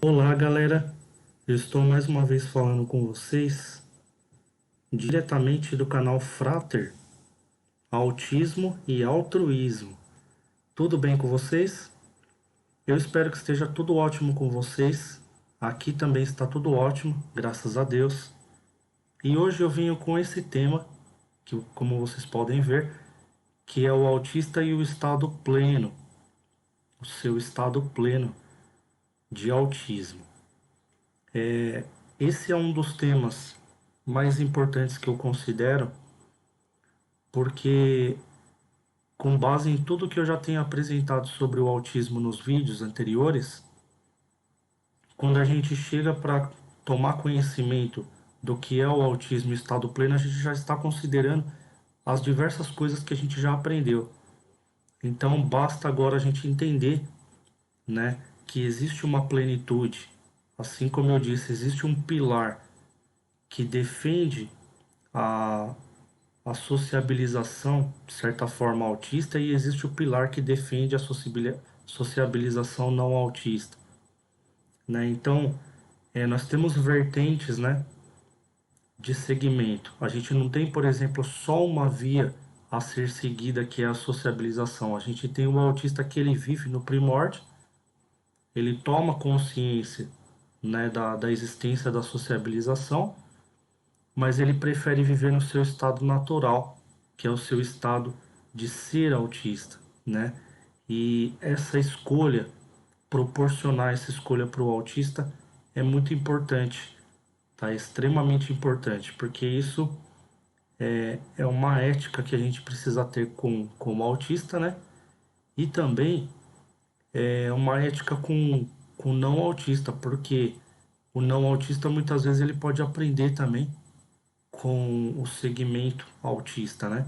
Olá, galera. Eu estou mais uma vez falando com vocês diretamente do canal Frater, Autismo e Altruísmo. Tudo bem com vocês? Eu espero que esteja tudo ótimo com vocês. Aqui também está tudo ótimo, graças a Deus. E hoje eu venho com esse tema, que como vocês podem ver, que é o autista e o estado pleno, o seu estado pleno de autismo. Esse é um dos temas mais importantes que eu considero, porque com base em tudo que eu já tenho apresentado sobre o autismo nos vídeos anteriores, quando a gente chega para tomar conhecimento do que é o autismo em estado pleno, a gente já está considerando as diversas coisas que a gente já aprendeu. Então basta agora a gente entender, né, que existe uma plenitude. Assim como eu disse, existe um pilar que defende a a sociabilização, de certa forma, autista, e existe o pilar que defende a sociabilização não autista, né? Então, nós temos vertentes, né, de segmento. A gente não tem, por exemplo, só uma via a ser seguida, que é a sociabilização. A gente tem o autista que ele vive no primórdio, ele toma consciência, né, da existência da sociabilização, mas ele prefere viver no seu estado natural, que é o seu estado de ser autista, né? E essa escolha, proporcionar essa escolha para o autista é muito importante, tá? É extremamente importante, porque isso é uma ética que a gente precisa ter com o autista, né? E também é uma ética com o não autista, porque o não autista muitas vezes ele pode aprender também com o segmento autista, né?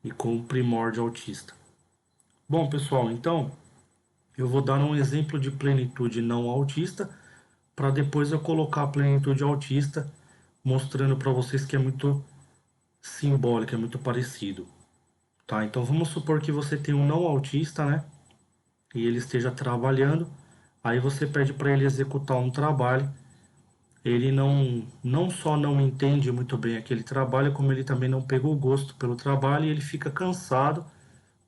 E com o primórdio autista. Bom, pessoal, então eu vou dar um exemplo de plenitude não autista para depois eu colocar a plenitude autista, mostrando para vocês que é muito simbólico, é muito parecido, tá? Então vamos supor que você tem um não autista, né? E ele esteja trabalhando, aí você pede para ele executar um trabalho. Ele não só não entende muito bem aquele trabalho, como ele também não pegou gosto pelo trabalho e ele fica cansado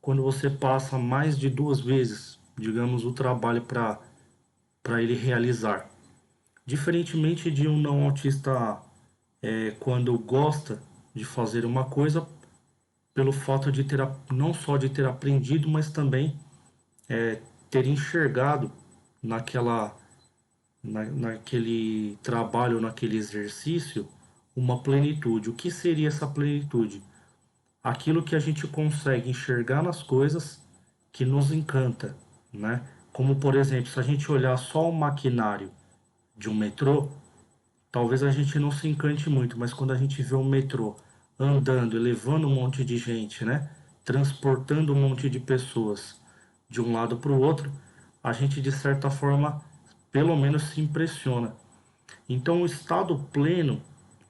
quando você passa mais de duas vezes, digamos, o trabalho para ele realizar. Diferentemente de um não autista, quando gosta de fazer uma coisa, pelo fato de ter não só de ter aprendido, mas também ter enxergado naquela naquele trabalho, naquele exercício, uma plenitude. O que seria essa plenitude? Aquilo que a gente consegue enxergar nas coisas que nos encanta, né? Como, por exemplo, se a gente olhar só o maquinário de um metrô, talvez a gente não se encante muito, mas quando a gente vê um metrô andando e levando um monte de gente, né? Transportando um monte de pessoas de um lado para o outro, a gente de certa forma, pelo menos se impressiona. Então, o estado pleno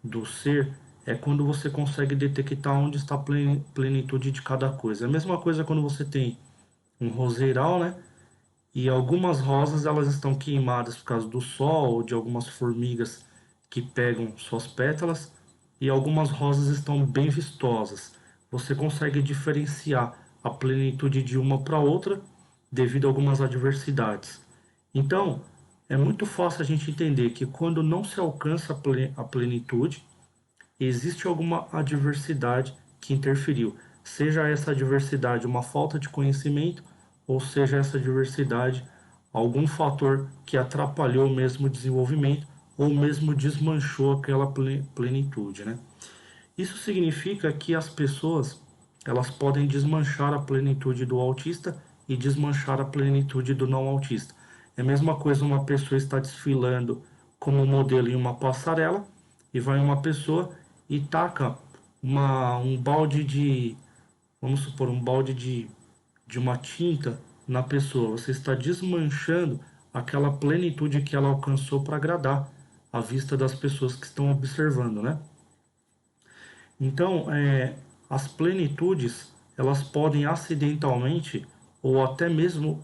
do ser é quando você consegue detectar onde está a plenitude de cada coisa. É a mesma coisa quando você tem um roseiral, né? E algumas rosas elas estão queimadas por causa do sol ou de algumas formigas que pegam suas pétalas, e algumas rosas estão bem vistosas. Você consegue diferenciar a plenitude de uma para outra devido a algumas adversidades. Então, é muito fácil a gente entender que quando não se alcança a plenitude, existe alguma adversidade que interferiu. Seja essa adversidade uma falta de conhecimento, ou seja essa adversidade algum fator que atrapalhou mesmo o desenvolvimento, ou mesmo desmanchou aquela plenitude, né? Isso significa que as pessoas elas podem desmanchar a plenitude do autista e desmanchar a plenitude do não autista. É a mesma coisa uma pessoa está desfilando como modelo em uma passarela e vai uma pessoa e taca um balde de, vamos supor, um balde de uma tinta na pessoa. Você está desmanchando aquela plenitude que ela alcançou para agradar a vista das pessoas que estão observando, né? Então, as plenitudes, elas podem acidentalmente ou até mesmo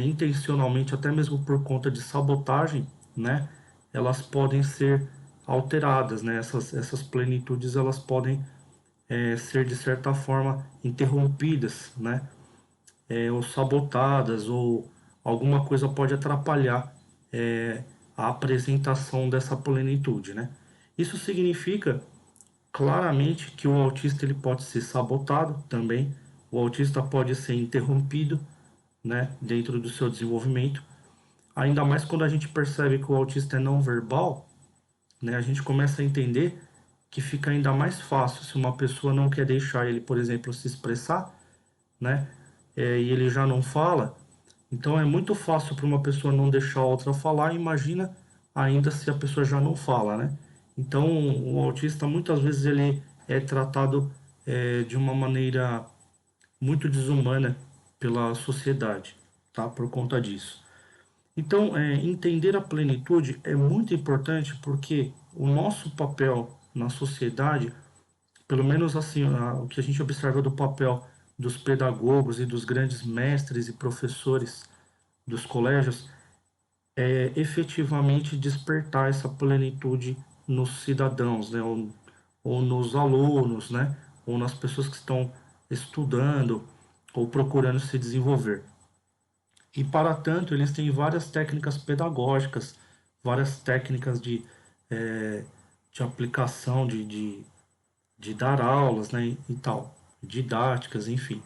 intencionalmente, até mesmo por conta de sabotagem, né, elas podem ser alteradas, né? Essas plenitudes elas podem ser de certa forma interrompidas, né? Ou sabotadas, ou alguma coisa pode atrapalhar é, a apresentação dessa plenitude, né? Isso significa claramente que o autista ele pode ser sabotado também, o autista pode ser interrompido, né, dentro do seu desenvolvimento. Ainda mais quando a gente percebe que o autista é não verbal, né, a gente começa a entender que fica ainda mais fácil se uma pessoa não quer deixar ele, por exemplo, se expressar, né, e ele já não fala. Então é muito fácil para uma pessoa não deixar a outra falar, imagina ainda se a pessoa já não fala, né? Então o autista muitas vezes ele é tratado de uma maneira muito desumana pela sociedade, tá? Por conta disso. Então, entender a plenitude é muito importante porque o nosso papel na sociedade, pelo menos assim, o que a gente observa do papel dos pedagogos e dos grandes mestres e professores dos colégios, é efetivamente despertar essa plenitude nos cidadãos, né? Ou nos alunos, né? Ou nas pessoas que estão estudando ou procurando se desenvolver. E para tanto, eles têm várias técnicas pedagógicas, várias técnicas eh, de aplicação, de dar aulas, né, e tal, didáticas, enfim.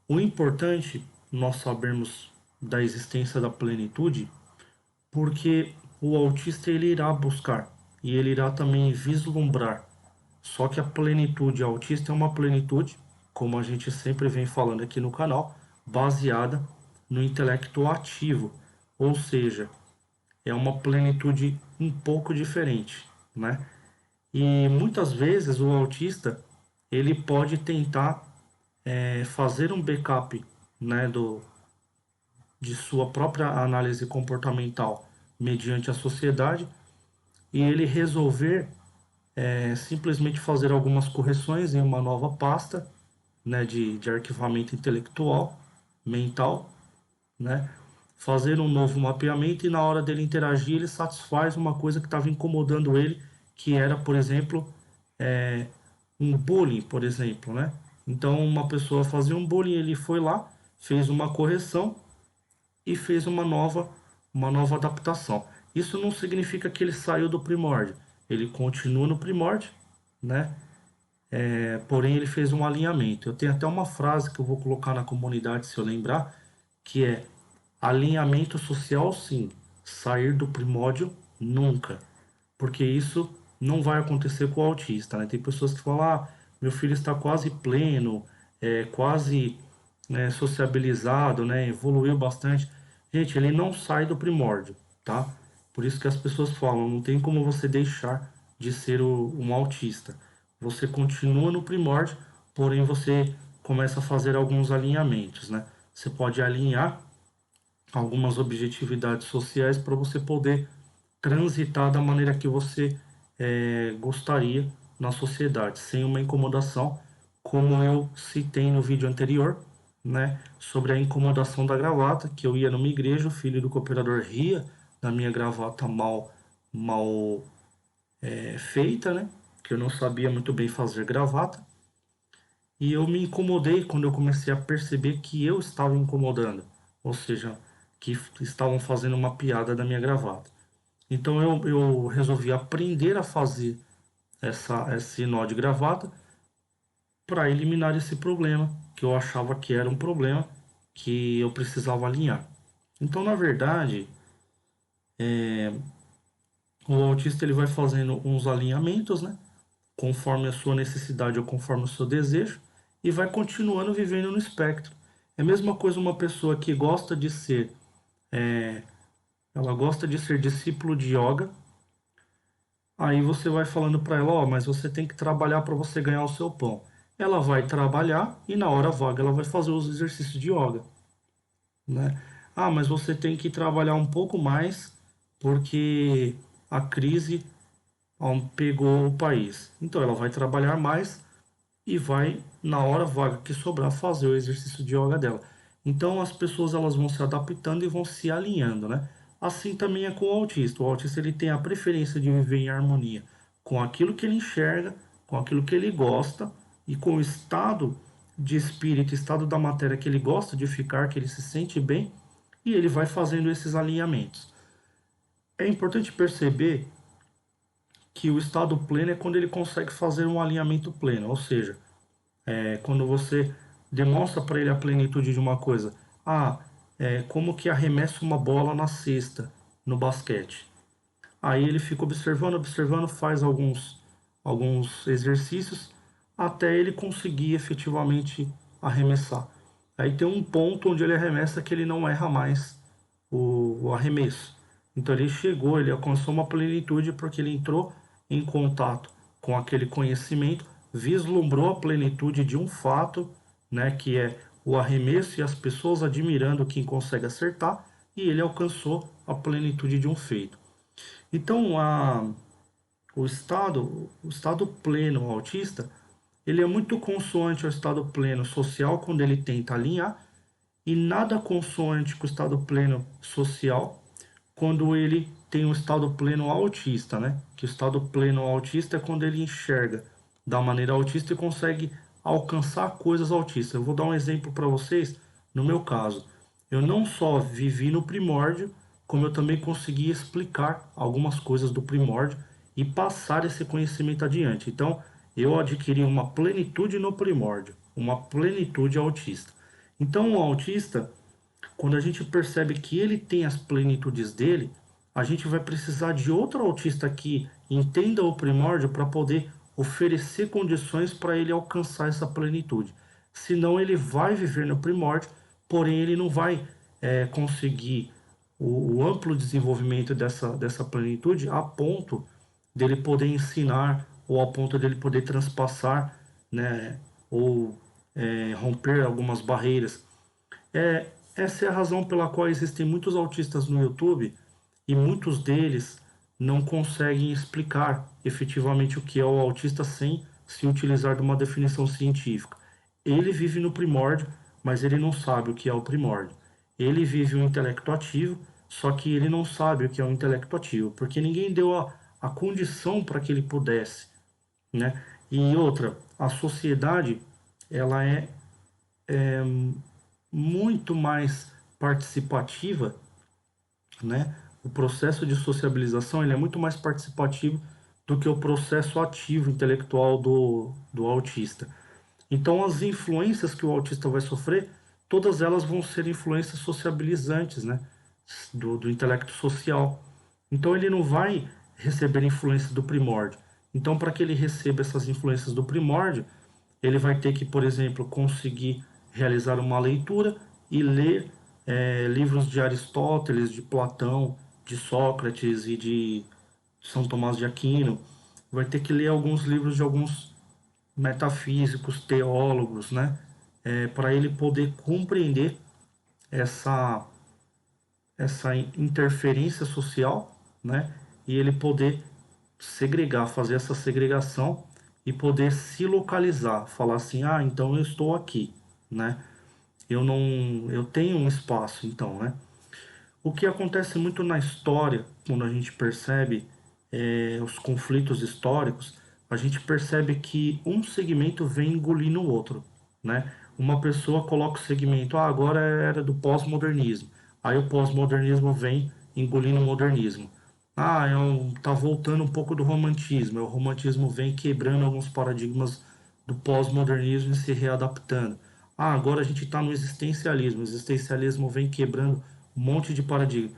O importante nós sabermos da existência da plenitude, porque o autista ele irá buscar e ele irá também vislumbrar. Só que a plenitude autista é uma plenitude, como a gente sempre vem falando aqui no canal, baseada no intelecto ativo, ou seja, é uma plenitude um pouco diferente, né? E muitas vezes o autista ele pode tentar fazer um backup, né, de sua própria análise comportamental mediante a sociedade e ele resolver simplesmente fazer algumas correções em uma nova pasta, né, de arquivamento intelectual, mental, né, fazer um novo mapeamento e na hora dele interagir ele satisfaz uma coisa que estava incomodando ele, que era, por exemplo, um bullying, por exemplo, né? Então uma pessoa fazia um bullying, ele foi lá, fez uma correção e fez uma nova adaptação. Isso não significa que ele saiu do primórdio, ele continua no primórdio, né? Porém, ele fez um alinhamento. Eu tenho até uma frase que eu vou colocar na comunidade, se eu lembrar, que é alinhamento social, sim, sair do primórdio, nunca. Porque isso não vai acontecer com o autista, né? Tem pessoas que falam, ah, meu filho está quase pleno, quase sociabilizado, né? Evoluiu bastante. Gente, ele não sai do primórdio, tá? Por isso que as pessoas falam, não tem como você deixar de ser um autista. Você continua no primórdio, porém você começa a fazer alguns alinhamentos, né? Você pode alinhar algumas objetividades sociais para você poder transitar da maneira que você gostaria na sociedade, sem uma incomodação, como eu citei no vídeo anterior, né, sobre a incomodação da gravata, que eu ia numa igreja, o filho do cooperador ria da minha gravata mal feita, né, que eu não sabia muito bem fazer gravata, e eu me incomodei quando eu comecei a perceber que eu estava incomodando, ou seja, que estavam fazendo uma piada da minha gravata. Então eu resolvi aprender a fazer esse nó de gravata para eliminar esse problema, que eu achava que era um problema que eu precisava alinhar. Então, na verdade, o autista ele vai fazendo uns alinhamentos, né? Conforme a sua necessidade ou conforme o seu desejo, e vai continuando vivendo no espectro. É a mesma coisa uma pessoa que gosta de ser, ela gosta de ser discípulo de yoga. Aí você vai falando para ela, ó, mas você tem que trabalhar para você ganhar o seu pão. Ela vai trabalhar e na hora vaga ela vai fazer os exercícios de yoga, né? Ah, mas você tem que trabalhar um pouco mais porque a crise pegou o país. Então ela vai trabalhar mais e vai na hora vaga que sobrar fazer o exercício de yoga dela. Então as pessoas elas vão se adaptando e vão se alinhando, né? Assim também é com o autista. O autista ele tem a preferência de viver em harmonia com aquilo que ele enxerga, com aquilo que ele gosta e com o estado de espírito, estado da matéria que ele gosta de ficar, que ele se sente bem, e ele vai fazendo esses alinhamentos. É importante perceber que o estado pleno é quando ele consegue fazer um alinhamento pleno, ou seja, quando você demonstra para ele a plenitude de uma coisa. Ah, como que arremessa uma bola na cesta no basquete. Aí ele fica observando, observando, faz alguns exercícios até ele conseguir efetivamente arremessar. Aí tem um ponto onde ele arremessa que ele não erra mais o arremesso. Então ele chegou, ele alcançou uma plenitude porque ele entrou em contato com aquele conhecimento, vislumbrou a plenitude de um fato, né, que é o arremesso e as pessoas admirando quem consegue acertar, e ele alcançou a plenitude de um feito. Então, o estado pleno autista, ele é muito consoante ao estado pleno social quando ele tenta alinhar e nada consoante com o estado pleno social quando ele tem um estado pleno autista, né? Que o estado pleno autista é quando ele enxerga da maneira autista e consegue alcançar coisas autistas. Eu vou dar um exemplo para vocês. No meu caso, eu não só vivi no primórdio, como eu também consegui explicar algumas coisas do primórdio e passar esse conhecimento adiante. Então, eu adquiri uma plenitude no primórdio, uma plenitude autista. Então, o autista, quando a gente percebe que ele tem as plenitudes dele, a gente vai precisar de outro autista que entenda o primórdio para poder oferecer condições para ele alcançar essa plenitude. Senão ele vai viver no primórdio, porém ele não vai conseguir o amplo desenvolvimento dessa plenitude a ponto dele poder ensinar ou a ponto dele poder transpassar, né, ou romper algumas barreiras. Essa é a razão pela qual existem muitos autistas no YouTube e muitos deles não conseguem explicar efetivamente o que é o autista sem se utilizar de uma definição científica. Ele vive no primórdio, mas ele não sabe o que é o primórdio. Ele vive um intelecto ativo, só que ele não sabe o que é um intelecto ativo, porque ninguém deu a condição para que ele pudesse, né? E outra, a sociedade, ela é muito mais participativa, né? O processo de sociabilização ele é muito mais participativo do que o processo ativo intelectual do autista. Então, as influências que o autista vai sofrer, todas elas vão ser influências sociabilizantes, né? Do intelecto social. Então, ele não vai receber influência do primórdio. Então, para que ele receba essas influências do primórdio, ele vai ter que, por exemplo, conseguir realizar uma leitura e ler livros de Aristóteles, de Platão, de Sócrates e de São Tomás de Aquino. Vai ter que ler alguns livros de alguns metafísicos, teólogos, né? Para ele poder compreender essa, essa interferência social, né? E ele poder segregar, fazer essa segregação e poder se localizar, falar assim, ah, então eu estou aqui, né? Eu não, eu tenho um espaço, então, né? O que acontece muito na história, quando a gente percebe os conflitos históricos, a gente percebe que um segmento vem engolindo o outro, né? Uma pessoa coloca o segmento, ah, agora é era do pós-modernismo. Aí o pós-modernismo vem engolindo o modernismo. Ah, tá voltando um pouco do romantismo. O romantismo vem quebrando alguns paradigmas do pós-modernismo e se readaptando. Ah, agora a gente está no existencialismo. O existencialismo vem quebrando um monte de paradigma.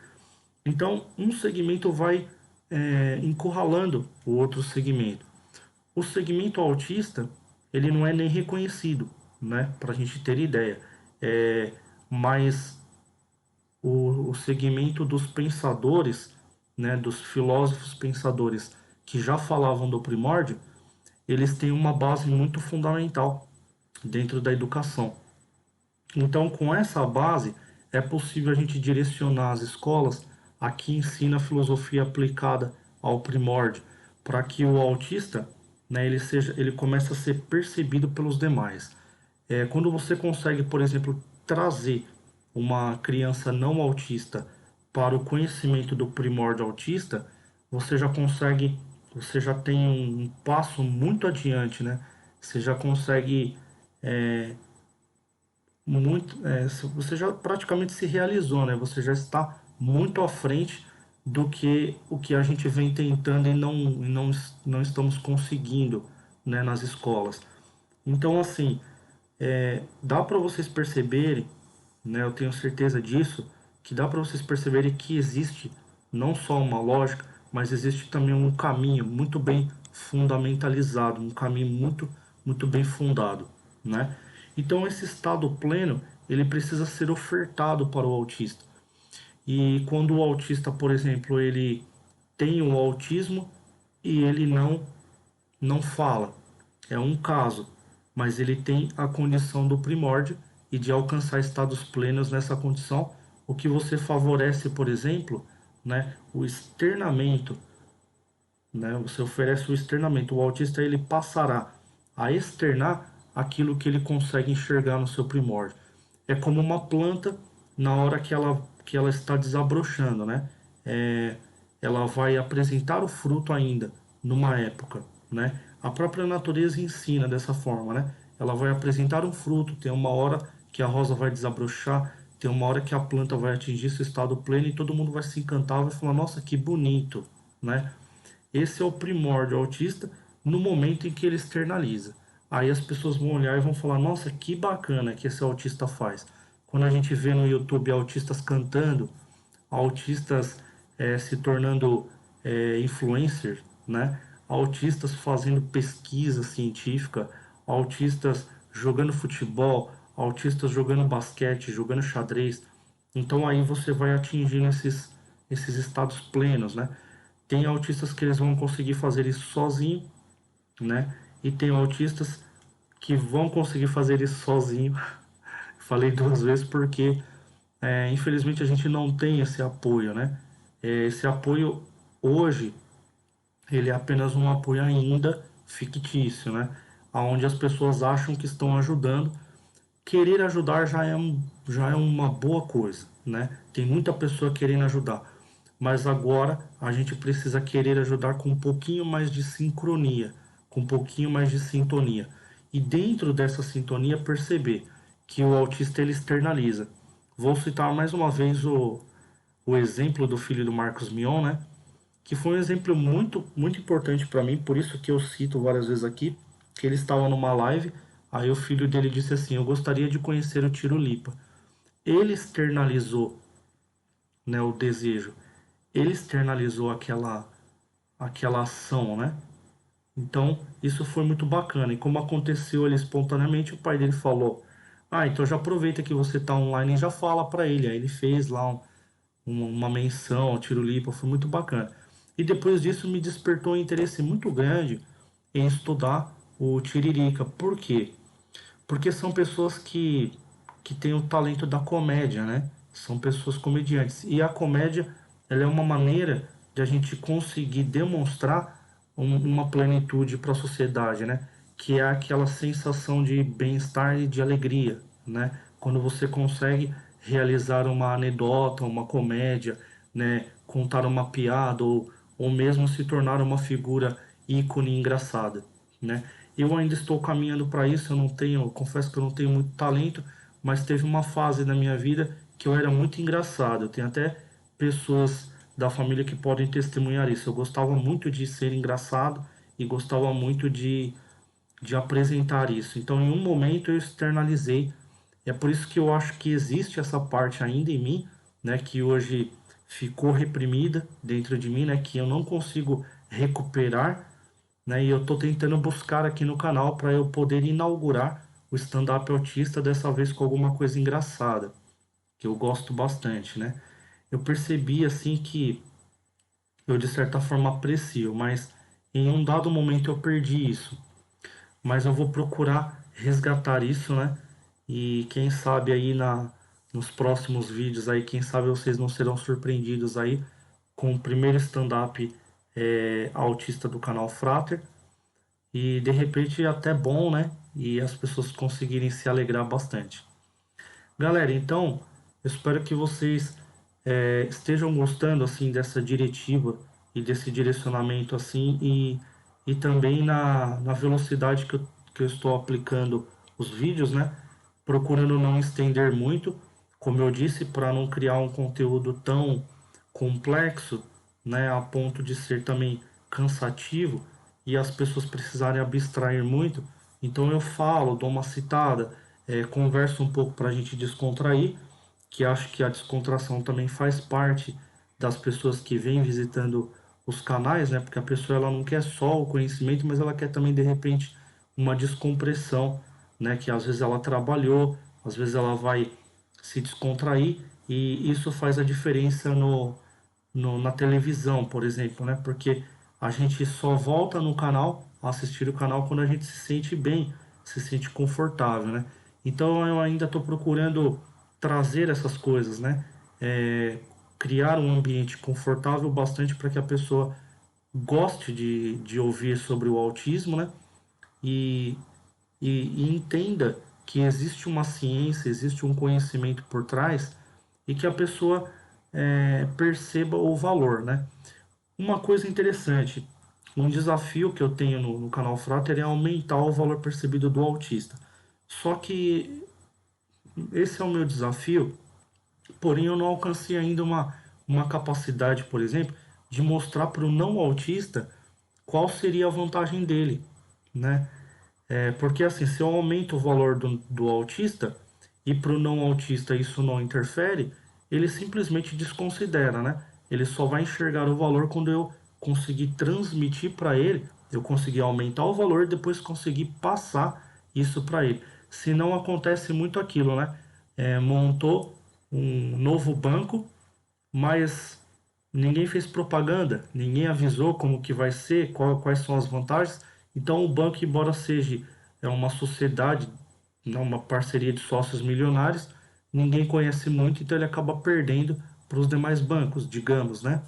Então, um segmento vai encurralando o outro segmento. O segmento autista, ele não é nem reconhecido, né? Para a gente ter ideia. Mas o segmento dos pensadores, né? Dos filósofos pensadores que já falavam do primórdio, eles têm uma base muito fundamental dentro da educação. Então, com essa base, é possível a gente direcionar as escolas a que ensina a filosofia aplicada ao primórdio, para que o autista, né, ele comece a ser percebido pelos demais. Quando você consegue, por exemplo, trazer uma criança não autista para o conhecimento do primórdio autista, você já consegue, você já tem um passo muito adiante, né? Você já consegue você já praticamente se realizou, né? Você já está muito à frente do que o que a gente vem tentando e não estamos conseguindo, né, nas escolas. Então, assim, dá para vocês perceberem, né, eu tenho certeza disso, que dá para vocês perceberem que existe não só uma lógica, mas existe também um caminho muito bem fundamentalizado, um caminho muito bem fundado, né? Então esse estado pleno, ele precisa ser ofertado para o autista. E quando o autista, por exemplo, ele tem o autismo e ele não fala. É um caso, mas ele tem a condição do primórdio e de alcançar estados plenos nessa condição, o que você favorece, por exemplo, né, o externamento, né? Você oferece o externamento. O autista ele passará a externar aquilo que ele consegue enxergar no seu primórdio. É como uma planta na hora que ela está desabrochando, né? É, ela vai apresentar o fruto ainda numa época, né? A própria natureza ensina dessa forma, né? Ela vai apresentar um fruto, tem uma hora que a rosa vai desabrochar, tem uma hora que a planta vai atingir seu estado pleno e todo mundo vai se encantar, vai falar, nossa, que bonito, né? Esse é o primórdio autista no momento em que ele externaliza. Aí as pessoas vão olhar e vão falar: nossa, que bacana que esse autista faz. Quando a gente vê no YouTube autistas cantando, autistas se tornando influencers, né? Autistas fazendo pesquisa científica, autistas jogando futebol, autistas jogando basquete, jogando xadrez. Então aí você vai atingindo esses estados plenos, né? Tem autistas que eles vão conseguir fazer isso sozinho, né? E tem autistas que vão conseguir fazer isso sozinho. Falei duas vezes porque, infelizmente, a gente não tem esse apoio, né? Esse apoio hoje, ele é apenas um apoio ainda fictício, né? Onde as pessoas acham que estão ajudando. Querer ajudar já é uma boa coisa, né? Tem muita pessoa querendo ajudar, mas agora a gente precisa querer ajudar com um pouquinho mais de sincronia, com um pouquinho mais de sintonia. E dentro dessa sintonia perceber que o autista ele externaliza. Vou citar mais uma vez o exemplo do filho do Marcos Mion, né? Que foi um exemplo muito importante para mim, por isso que eu cito várias vezes aqui, que ele estava numa live, aí o filho dele disse assim: "Eu gostaria de conhecer o Tiro Lipa". Ele externalizou, né, o desejo. Ele externalizou aquela ação, né? Então, isso foi muito bacana. E como aconteceu ali espontaneamente, o pai dele falou: "Ah, então já aproveita que você está online e já fala para ele". Aí ele fez lá uma menção ao Tiro Lipa, foi muito bacana. E depois disso me despertou um interesse muito grande em estudar o Tiririca. Por quê? Porque são pessoas que têm o talento da comédia, né? São pessoas comediantes. E a comédia, ela é uma maneira de a gente conseguir demonstrar uma plenitude para a sociedade, né? Que é aquela sensação de bem-estar e de alegria, né? Quando você consegue realizar uma anedota, uma comédia, né? Contar uma piada ou mesmo se tornar uma figura ícone engraçada, né? Eu ainda estou caminhando para isso, eu confesso que eu não tenho muito talento, mas teve uma fase na minha vida que eu era muito engraçado. Eu tenho até pessoas da família que podem testemunhar isso. Eu gostava muito de ser engraçado e gostava muito de apresentar isso. Então, em um momento eu externalizei. É por isso que eu acho que existe essa parte ainda em mim, né, que hoje ficou reprimida dentro de mim, né, que eu não consigo recuperar, né? E eu estou tentando buscar aqui no canal para eu poder inaugurar o stand-up autista, dessa vez com alguma coisa engraçada, que eu gosto bastante, né? Eu percebi assim que eu de certa forma aprecio, mas em um dado momento eu perdi isso. Mas eu vou procurar resgatar isso, né? E quem sabe aí nos próximos vídeos aí, quem sabe vocês não serão surpreendidos aí com o primeiro stand-up autista do canal Frater. E de repente é até bom, né? E as pessoas conseguirem se alegrar bastante. Galera, então Eu espero que vocês estejam gostando assim dessa diretiva e desse direcionamento assim e também na velocidade que eu estou aplicando os vídeos, né? Procurando não estender muito, como eu disse, para não criar um conteúdo tão complexo, né? A ponto de ser também cansativo e as pessoas precisarem abstrair muito. Então eu falo, dou uma citada, converso um pouco para a gente descontrair, que acho que a descontração também faz parte das pessoas que vêm visitando os canais, né? Porque a pessoa ela não quer só o conhecimento, mas ela quer também de repente uma descompressão, né? Que às vezes ela trabalhou, às vezes ela vai se descontrair e isso faz a diferença na televisão, por exemplo, né? Porque a gente só volta no canal, a assistir o canal quando a gente se sente bem, se sente confortável, né? Então eu ainda estou procurando trazer essas coisas, né? Criar um ambiente confortável bastante para que a pessoa goste de ouvir sobre o autismo, né? E, e entenda que existe uma ciência, existe um conhecimento por trás e que a pessoa perceba o valor, né? Uma coisa interessante, um desafio que eu tenho no canal Frater é aumentar o valor percebido do autista. Só que esse é o meu desafio, porém eu não alcancei ainda uma capacidade, por exemplo, de mostrar para o não autista qual seria a vantagem dele, né? Porque assim, se eu aumento o valor do autista e para o não autista isso não interfere, ele simplesmente desconsidera, né? Ele só vai enxergar o valor quando eu conseguir transmitir para ele, eu conseguir aumentar o valor e depois conseguir passar isso para ele. Se não acontece muito aquilo, né? Montou um novo banco, mas ninguém fez propaganda, ninguém avisou como que vai ser, quais são as vantagens. Então o banco, embora seja uma sociedade, né, uma parceria de sócios milionários, ninguém conhece muito, então ele acaba perdendo para os demais bancos, digamos, né?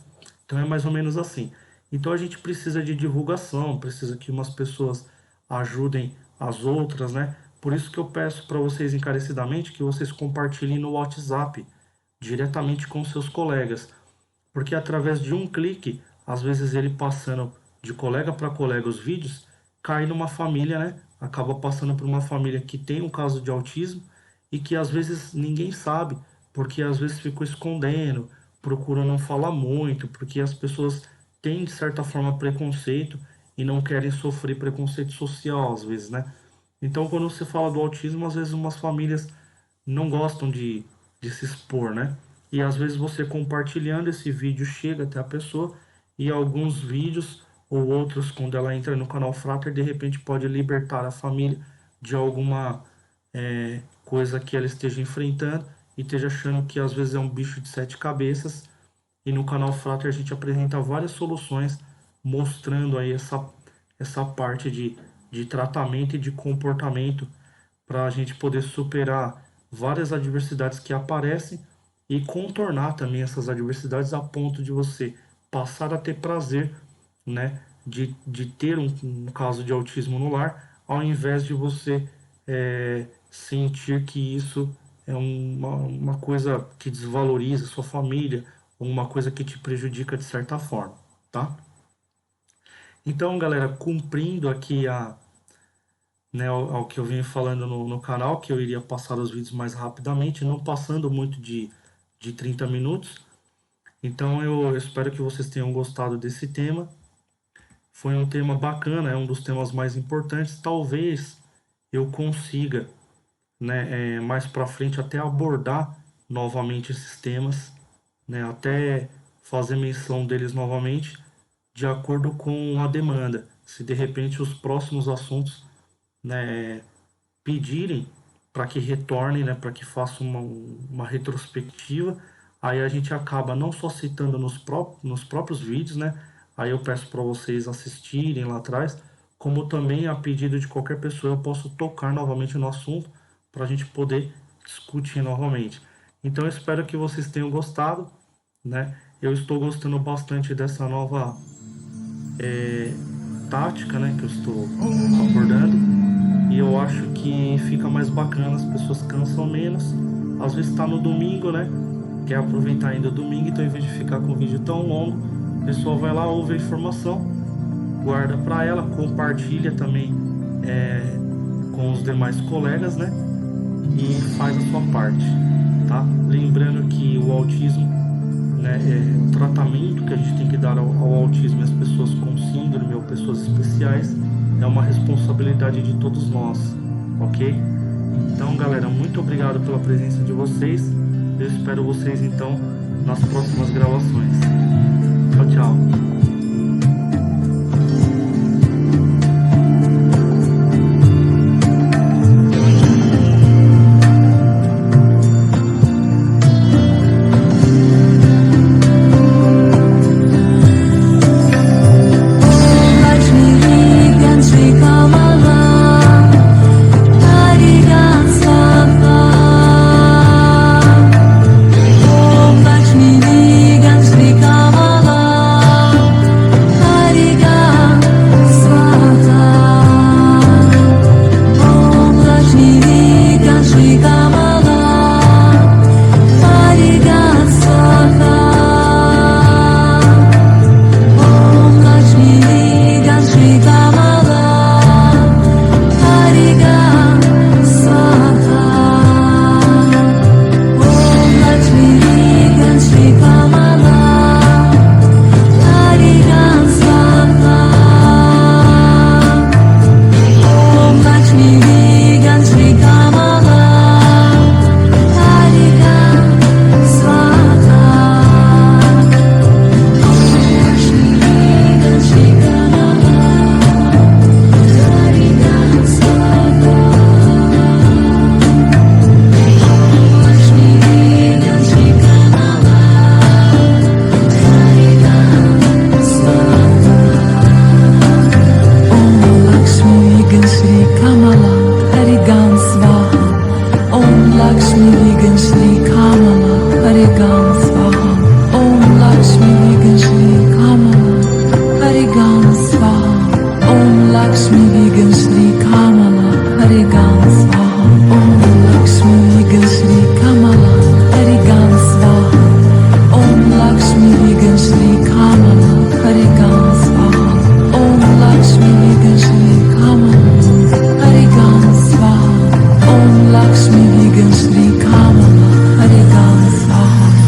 Então é mais ou menos assim. Então a gente precisa de divulgação, precisa que umas pessoas ajudem as outras, né? Por isso que eu peço para vocês encarecidamente que vocês compartilhem no WhatsApp diretamente com seus colegas, porque através de um clique, às vezes ele passando de colega para colega os vídeos, cai numa família, né? Acaba passando por uma família que tem um caso de autismo e que às vezes ninguém sabe, porque às vezes ficou escondendo, procura não falar muito, porque as pessoas têm de certa forma preconceito e não querem sofrer preconceito social às vezes, né? Então, quando você fala do autismo, às vezes umas famílias não gostam de se expor, né? E às vezes você compartilhando esse vídeo chega até a pessoa e alguns vídeos ou outros, quando ela entra no canal Frater, de repente pode libertar a família de alguma coisa que ela esteja enfrentando e esteja achando que às vezes é um bicho de sete cabeças. E no canal Frater a gente apresenta várias soluções mostrando aí essa parte de tratamento e de comportamento para a gente poder superar várias adversidades que aparecem e contornar também essas adversidades a ponto de você passar a ter prazer, né, de ter um caso de autismo no lar, ao invés de você sentir que isso é uma coisa que desvaloriza sua família, ou uma coisa que te prejudica de certa forma, tá? Então, galera, cumprindo aqui né, ao que eu venho falando no canal, que eu iria passar os vídeos mais rapidamente, não passando muito de 30 minutos. Então eu espero que vocês tenham gostado desse tema. Foi um tema bacana, é um dos temas mais importantes. Talvez eu consiga, né, mais para frente até abordar novamente esses temas, né, até fazer menção deles novamente, de acordo com a demanda. Se de repente os próximos assuntos, né, pedirem para que retorne, né, para que faça uma retrospectiva, aí a gente acaba não só citando nos próprios vídeos, né, aí eu peço para vocês assistirem lá atrás, como também a pedido de qualquer pessoa eu posso tocar novamente no assunto para a gente poder discutir novamente. Então eu espero que vocês tenham gostado, né? Eu estou gostando bastante dessa nova tática, né, que eu estou abordando. E eu acho que fica mais bacana, as pessoas cansam menos, às vezes está no domingo, né? Quer aproveitar ainda o domingo, então em vez de ficar com o vídeo tão longo, a pessoa vai lá, ouve a informação, guarda para ela, compartilha também com os demais colegas, né? E faz a sua parte, tá? Lembrando que o autismo, né, o tratamento que a gente tem que dar ao autismo e às pessoas com síndrome ou pessoas especiais é uma responsabilidade de todos nós, ok? Então, galera, muito obrigado pela presença de vocês. Eu espero vocês, então, nas próximas gravações. Tchau, tchau. Lakshmi Vegan Sri Kamala Hare Ram Swaha.